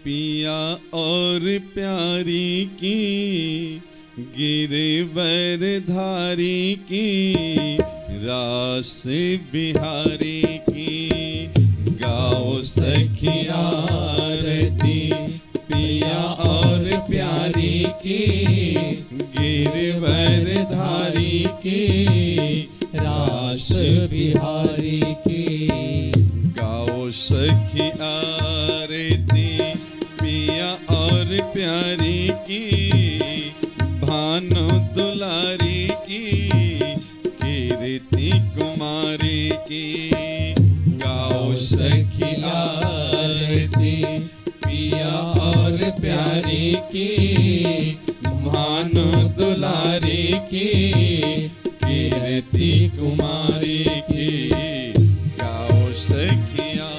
पिया और प्यारी की, गिरवर धारी की, रास बिहारी की। गाओ सखिया आरती पिया और प्यारी की, गिरवर धारी की, रास बिहारी की। गाओ सखी आरती पिया और प्यारी की, भानु दुलारी की, कीर्ति कुमारी की। गाओ सखी आरती पिया और प्यारी की, भानु दुलारी की, कीर्ति कुमारी की। गाओ सखी आरती।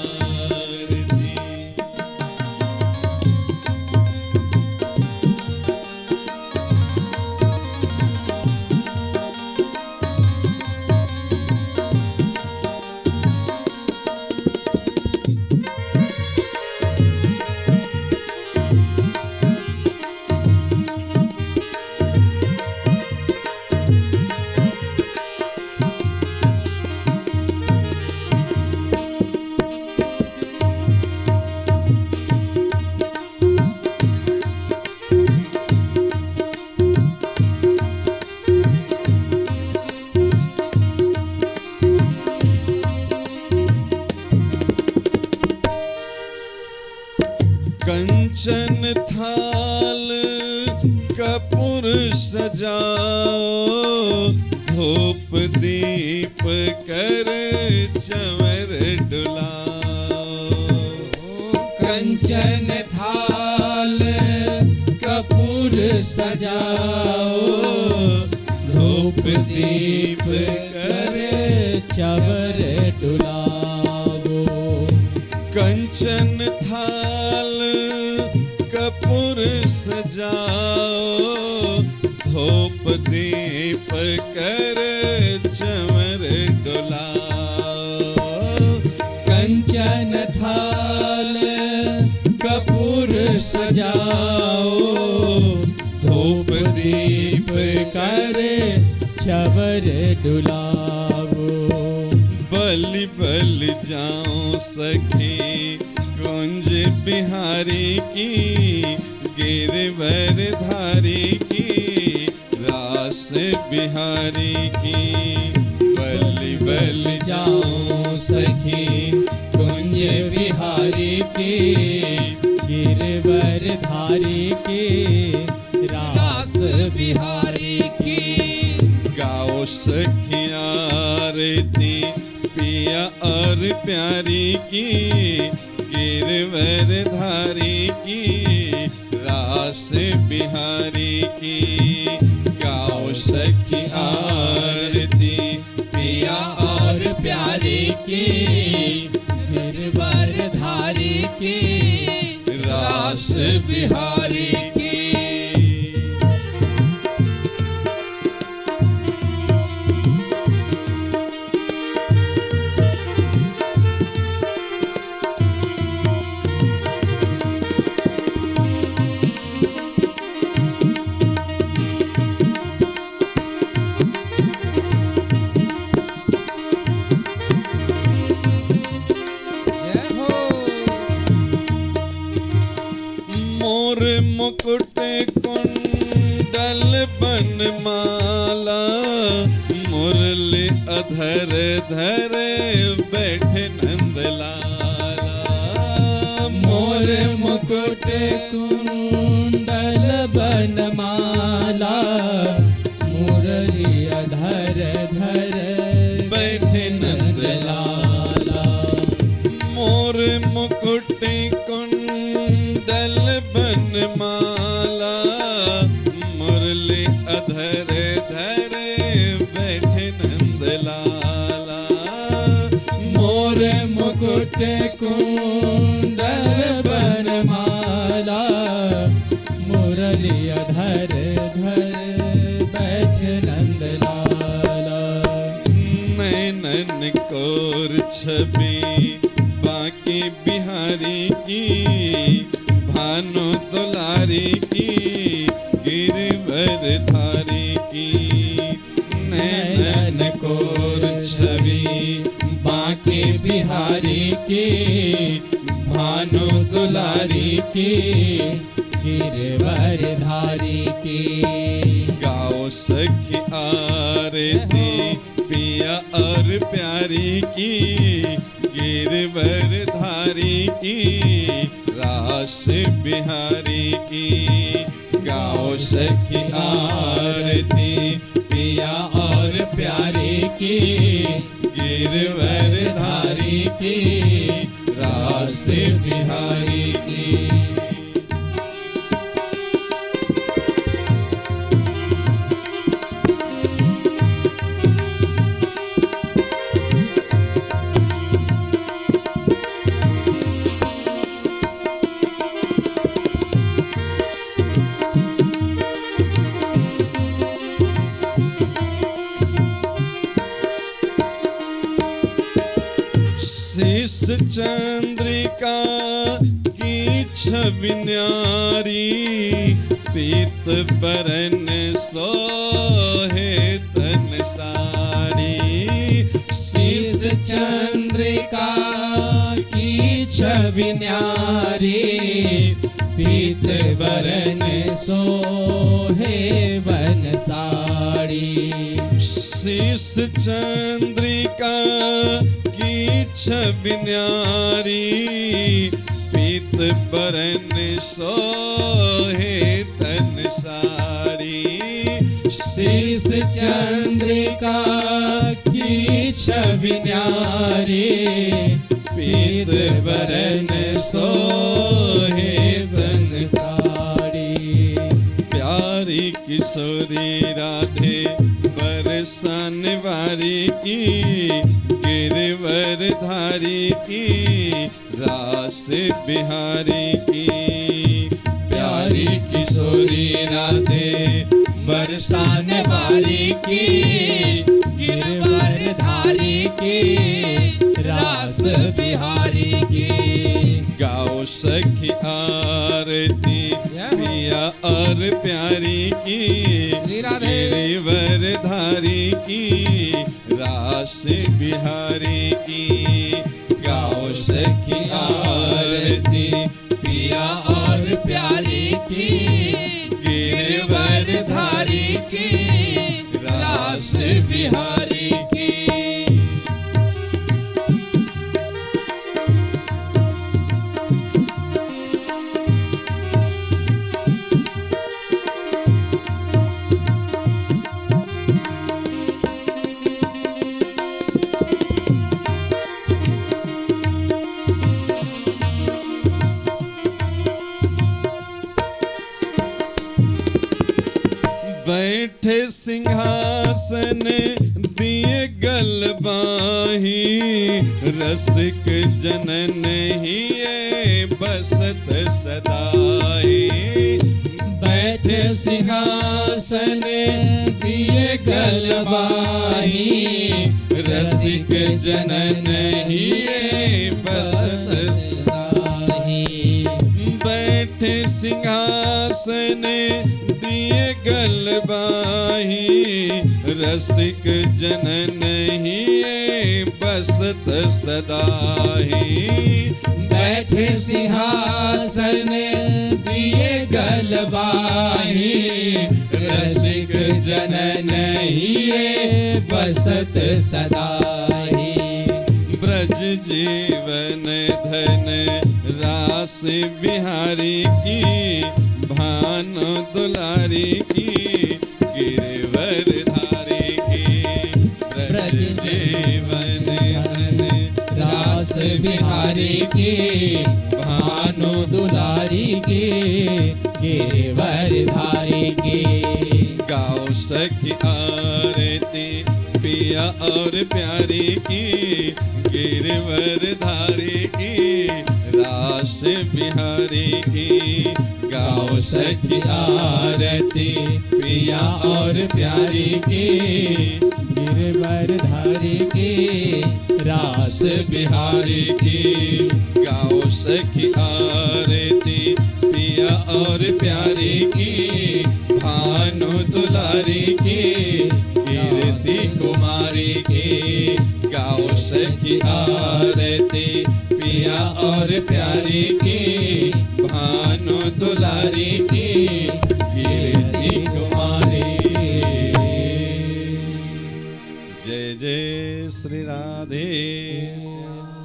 कंचन थाल कपूर सजाओ, धूप दीप कर चंवर डुलाओ। कंचन थाल कपूर सजाओ, धूप दीप कर चंवर डुलाओ। कंचन थाल कपूर सजाओ, धूप दीप कर चंवर डुलाओ। कंचन थाल कपूर सजाओ, धूप दीप कर चंवर डुलाओ। बलि बलि जाऊं सखी कुंज बिहारी की, गिरवर धारी की, रास बिहारी की। बलि बलि जाऊं सखी कुंज बिहारी की, गिरवर धारी की, रास बिहारी की। गाओ सखी आरती पिया और प्यारी की, गिरवर धारी की, रास बिहारी की। गाओ सखी आरती पिया और प्यारी की, गिरवर धारी की, रास बिहारी की। मोर मुकुट कुंडल बनमाला, मुरली अधर धरे बैठे नंदलाला। मोर मुकुट कुंडल बनमाला, मुरली अधर धर बैठे नंदलाला। मोर मुकुट कुंडल बनमाला, मुरली अधर धरे बैठे नंदलाला। मोर मुकुट कुंडल बनमाला, मुरली अधर धर बैठ नंदलाला। नैनन कोर छवि बाकी बिहारी की, भानु दुलारी की गिरवर धारी की नैनन कोर छवि बांके बिहारी की भानु दुलारी की गिरवर धारी की गाओ सखी आरती पिया और प्यारी की गिरवर धारी की रास बिहारी की गाओ सखी आरती पिया और प्यारी की गिरवर धारी की रास बिहारी की शीस चंद्रिका की छवि न्यारी पीत बरन सोहे तन साड़ी शीस चंद्रिका की छवि न्यारी पीत बरन सोहे बन साड़ी शीस चंद्रिका की छवि न्यारी पीत बरन सोहे तन साड़ी शीस चंद्रिका की छवि न्यारी पीत बरन सोहे बन साड़ी प्यारी किशोरी राधे बरसान वारी की गिरवर धारी की रास बिहारी की प्यारी किशोरी राधे बरसान वारी की गिरवर धारी की रास बिहारी की गाओ सखी आरती पिया और प्यारी की गिरवर धारी की रास बिहारी की गाओ सखी आरती पिया और प्यारी की गिरवर धारी की रास बिहारी की बैठे सिंहासन दिए गलबाही रसिक जनन ही बसत सदाई बैठे सिंहासन दिए गलबाही रसिक जनन ही बसत सदाई बैठे सिंहासन दिए गलबाही रसिक जनन ही बसत सदाही बैठे सिंहासन दिए गलबाही रसिक जनन ही बसत सदाही ब्रज जीवन धन रास बिहारी की भानु दुलारी की गिरवर धारी की ब्रज जीवन धन रास बिहारी की भानु दुलारी की गिरवर धारी की गाओ सखी आरती पिया और प्यारी की गिरवर धारी की रास बिहारी की गाओ सखी आरती पिया और प्यारी की गिरवर धारी की रास बिहारी की गाओ सखी आरती और प्यारी की, भानु दुलारी की, कीर्ति कुमारी की। गाओ सखी आरती पिया और प्यारी की, भानु दुलारी की, कीर्ति कुमारी। जय जय श्री राधे श्याम।